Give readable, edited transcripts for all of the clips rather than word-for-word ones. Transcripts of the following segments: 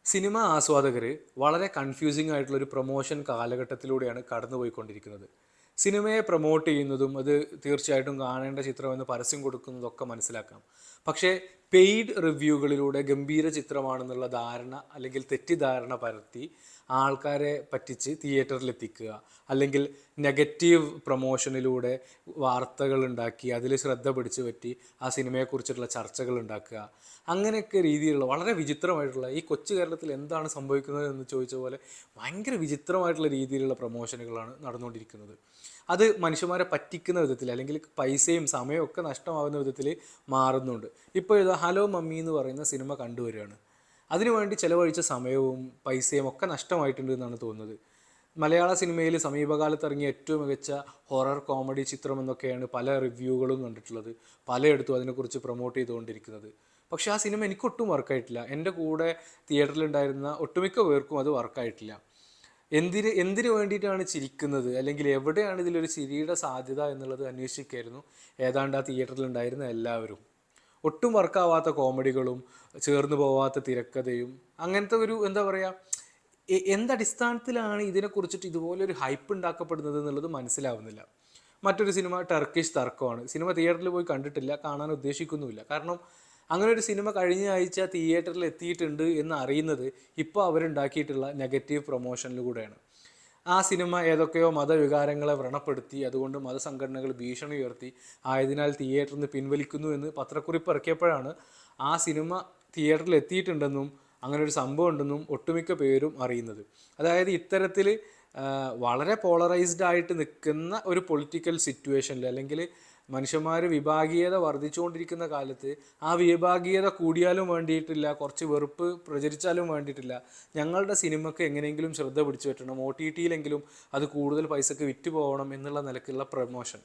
Cinema ആസ്വാദകർ വളരെ confusing ആയിട്ടുള്ള ഒരു പ്രൊമോഷൻ കാലഘട്ടത്തിലൂടെയാണ് കടന്നുപോയിക്കൊണ്ടിരിക്കുന്നത്. സിനിമയെ പ്രൊമോട്ട് ചെയ്യുന്നതും അത് തീർച്ചയായിട്ടും കാണേണ്ട ചിത്രമെന്ന് പരസ്യം കൊടുക്കുന്നതൊക്കെ മനസ്സിലാക്കാം. പക്ഷേ പെയ്ഡ് റിവ്യൂകളിലൂടെ ഗംഭീര ചിത്രമാണെന്നുള്ള ധാരണ അല്ലെങ്കിൽ തെറ്റിദ്ധാരണ പരത്തി ആൾക്കാരെ പറ്റിച്ച് തിയേറ്ററിൽ എത്തിക്കുക, അല്ലെങ്കിൽ നെഗറ്റീവ് പ്രൊമോഷനിലൂടെ വാർത്തകൾ ഉണ്ടാക്കി അതിൽ ശ്രദ്ധ പിടിച്ചു പറ്റി ആ സിനിമയെക്കുറിച്ചിട്ടുള്ള ചർച്ചകൾ ഉണ്ടാക്കുക, അങ്ങനെയൊക്കെ രീതിയിലുള്ള വളരെ വിചിത്രമായിട്ടുള്ള ഈ കൊച്ചു കേരളത്തിൽ എന്താണ് സംഭവിക്കുന്നത് എന്ന് ചോദിച്ച പോലെ ഭയങ്കര വിചിത്രമായിട്ടുള്ള രീതിയിലുള്ള പ്രൊമോഷനുകളാണ് നടന്നുകൊണ്ടിരിക്കുന്നത്. അത് മനുഷ്യന്മാരെ പറ്റിക്കുന്ന വിധത്തിൽ അല്ലെങ്കിൽ പൈസയും സമയവും ഒക്കെ നഷ്ടമാകുന്ന വിധത്തിൽ മാറുന്നുണ്ട്. ഇപ്പോൾ ഇത് ഹലോ മമ്മി എന്ന് പറയുന്ന സിനിമ കണ്ടുവരികയാണ്. അതിനുവേണ്ടി ചിലവഴിച്ച സമയവും പൈസയും ഒക്കെ നഷ്ടമായിട്ടുണ്ട് എന്നാണ് തോന്നുന്നത്. മലയാള സിനിമയിൽ സമീപകാലത്ത് ഇറങ്ങിയ ഏറ്റവും മികച്ച ഹൊറർ കോമഡി ചിത്രം എന്നൊക്കെയാണ് പല റിവ്യൂകളും കണ്ടിട്ടുള്ളത്, പലയിടത്തും അതിനെക്കുറിച്ച് പ്രൊമോട്ട് ചെയ്തുകൊണ്ടിരിക്കുന്നത്. പക്ഷേ ആ സിനിമ എനിക്കൊട്ടും വർക്കായിട്ടില്ല. എൻ്റെ കൂടെ തിയേറ്ററിലുണ്ടായിരുന്ന ഒട്ടുമിക്ക പേർക്കും അത് വർക്കായിട്ടില്ല. എന്തിനു വേണ്ടിയിട്ടാണ് ചിരിക്കുന്നത്, അല്ലെങ്കിൽ എവിടെയാണ് ഇതിലൊരു ചിരിയുടെ സാധ്യത എന്നുള്ളത് അന്വേഷിക്കായിരുന്നു ഏതാണ്ട് ആ തിയേറ്ററിലുണ്ടായിരുന്ന എല്ലാവരും. ഒട്ടും വർക്കാവാത്ത കോമഡികളും ചേർന്ന് പോവാത്ത തിരക്കഥയും അങ്ങനത്തെ ഒരു എന്താ പറയുക, എന്തടിസ്ഥാനത്തിലാണ് ഇതിനെക്കുറിച്ചിട്ട് ഇതുപോലൊരു ഹൈപ്പ് ഉണ്ടാക്കപ്പെടുന്നത് എന്നുള്ളത് മനസ്സിലാവുന്നില്ല. മറ്റൊരു സിനിമ ടർക്കിഷ് തർക്കമാണ്. സിനിമ തിയേറ്ററിൽ പോയി കണ്ടിട്ടില്ല, കാണാൻ ഉദ്ദേശിക്കുന്നുമില്ല. കാരണം അങ്ങനെ ഒരു സിനിമ കഴിഞ്ഞ ആഴ്ച തിയേറ്ററിൽ എത്തിയിട്ടുണ്ട് എന്ന് അറിയുന്നത് ഇപ്പോൾ അവരുണ്ടാക്കിയിട്ടുള്ള നെഗറ്റീവ് പ്രൊമോഷനിലൂടെയാണ്. ആ സിനിമ ഏതൊക്കെയോ മതവികാരങ്ങളെ വ്രണപ്പെടുത്തി, അതുകൊണ്ട് മതസംഘടനകൾ ഭീഷണി ഉയർത്തി, ആയതിനാൽ തിയേറ്ററിൽ നിന്ന് പിൻവലിക്കുന്നു എന്ന് പത്രക്കുറിപ്പ് ഇറക്കിയപ്പോഴാണ് ആ സിനിമ തിയേറ്ററിൽ എത്തിയിട്ടുണ്ടെന്നും അങ്ങനെ ഒരു സംഭവം ഉണ്ടെന്നും ഒട്ടുമിക്ക പേരും അറിയുന്നത്. അതായത് ഇത്തരത്തിൽ വളരെ പോളറൈസ്ഡ് ആയിട്ട് നിൽക്കുന്ന ഒരു പൊളിറ്റിക്കൽ സിറ്റുവേഷനിൽ, അല്ലെങ്കിൽ മനുഷ്യന്മാർ വിഭാഗീയത വർദ്ധിച്ചുകൊണ്ടിരിക്കുന്ന കാലത്ത് ആ വിഭാഗീയത കൂടിയാലും വേണ്ടിയിട്ടില്ല, കുറച്ച് വെറുപ്പ് പ്രചരിച്ചാലും വേണ്ടിയിട്ടില്ല, ഞങ്ങളുടെ സിനിമയ്ക്ക് എങ്ങനെയെങ്കിലും ശ്രദ്ധ പിടിച്ചു പറ്റണം, OTTയിലെങ്കിലും അത് കൂടുതൽ പൈസക്ക് വിറ്റ് പോകണം എന്നുള്ള നിലക്കുള്ള പ്രമോഷൻ.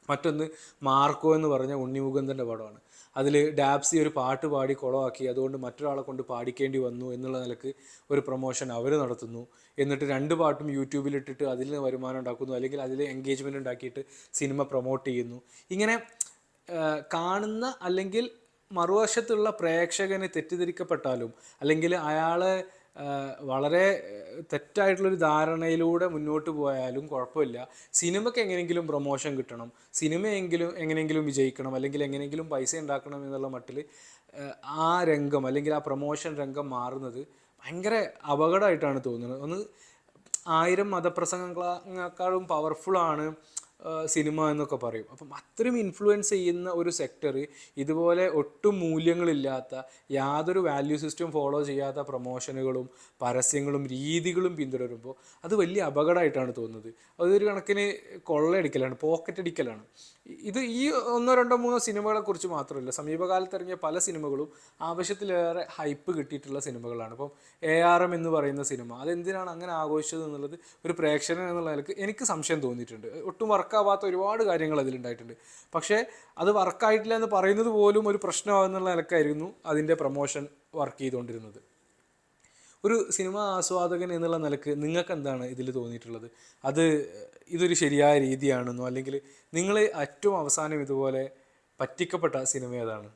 മറ്റൊന്ന് മാർക്കോ എന്ന് പറഞ്ഞ ഉണ്ണി മുകുന്ദൻ്റെ പടമാണ്. അതിൽ ഡാപ്സി ഒരു പാട്ട് പാടി കുളമാക്കി, അതുകൊണ്ട് മറ്റൊരാളെ കൊണ്ട് പാടിക്കേണ്ടി വന്നു എന്നുള്ള നിലക്ക് ഒരു പ്രൊമോഷൻ അവർ നടത്തുന്നു. എന്നിട്ട് രണ്ട് പാട്ടും യൂട്യൂബിലിട്ടിട്ട് അതിൽ നിന്ന് വരുമാനം ഉണ്ടാക്കുന്നു, അല്ലെങ്കിൽ അതിൽ എൻഗേജ്മെൻ്റ് ഉണ്ടാക്കിയിട്ട് സിനിമ പ്രൊമോട്ട് ചെയ്യുന്നു. ഇങ്ങനെ കാണുന്ന അല്ലെങ്കിൽ മറുവശത്തുള്ള പ്രേക്ഷകന് തെറ്റിദ്ധരിക്കപ്പെട്ടാലും, അല്ലെങ്കിൽ അയാളെ വളരെ തെറ്റായിട്ടുള്ളൊരു ധാരണയിലൂടെ മുന്നോട്ട് പോയാലും കുഴപ്പമില്ല, സിനിമയ്ക്ക് എങ്ങനെയെങ്കിലും പ്രൊമോഷൻ കിട്ടണം, സിനിമയെങ്കിലും എങ്ങനെയെങ്കിലും വിജയിക്കണം, അല്ലെങ്കിൽ എങ്ങനെയെങ്കിലും പൈസ ഉണ്ടാക്കണം എന്നുള്ള മട്ടിൽ ആ രംഗം അല്ലെങ്കിൽ ആ പ്രൊമോഷൻ രംഗം മാറുന്നത് ഭയങ്കര അപകടമായിട്ടാണ് തോന്നുന്നത്. ഒന്ന് 1000 മതപ്രസംഗങ്ങളെക്കാളും പവർഫുള്ളാണ് സിനിമ എന്നൊക്കെ പറയും. അപ്പം അത്രയും ഇൻഫ്ലുവൻസ് ചെയ്യുന്ന ഒരു സെക്ടർ ഇതുപോലെ ഒട്ടും മൂല്യങ്ങളില്ലാത്ത, യാതൊരു വാല്യൂ സിസ്റ്റം ഫോളോ ചെയ്യാത്ത പ്രൊമോഷനുകളും പരസ്യങ്ങളും രീതികളും പിന്തുടരുമ്പോൾ അത് വലിയ അപകടമായിട്ടാണ് തോന്നുന്നത്. അതൊരു കണക്കിന് കൊള്ളയടിക്കലാണ്, പോക്കറ്റ് അടിക്കലാണ്. ഇത് ഈ 1, 2, 3 സിനിമകളെക്കുറിച്ച് മാത്രമല്ല, സമീപകാലത്ത് ഇറങ്ങിയ പല സിനിമകളും ആവശ്യത്തിലേറെ ഹൈപ്പ് കിട്ടിയിട്ടുള്ള സിനിമകളാണ്. അപ്പം ARM എന്ന് പറയുന്ന സിനിമ അതെന്തിനാണ് അങ്ങനെ ആഘോഷിച്ചത് എന്നുള്ളത് ഒരു പ്രേക്ഷകൻ എന്നുള്ള നിലക്ക് എനിക്ക് സംശയം തോന്നിയിട്ടുണ്ട്. ഒട്ടും വർക്കാവാത്ത ഒരുപാട് കാര്യങ്ങൾ അതിലുണ്ടായിട്ടുണ്ട്. പക്ഷേ അത് വർക്കായിട്ടില്ല എന്ന് പറയുന്നത് പോലും ഒരു പ്രശ്നമാകുന്നുള്ള നിലക്കായിരുന്നു അതിൻ്റെ പ്രൊമോഷൻ വർക്ക് ചെയ്തുകൊണ്ടിരുന്നത്. ഒരു സിനിമ ആസ്വാദകൻ എന്നുള്ള നിലക്ക് നിങ്ങൾക്ക് എന്താണ് ഇതിൽ തോന്നിയിട്ടുള്ളത്? ഇതൊരു ശരിയായ രീതിയാണെന്നോ, അല്ലെങ്കിൽ നിങ്ങൾ ഏറ്റവും അവസാനം ഇതുപോലെ പറ്റിക്കപ്പെട്ട സിനിമ ഏതാണ്?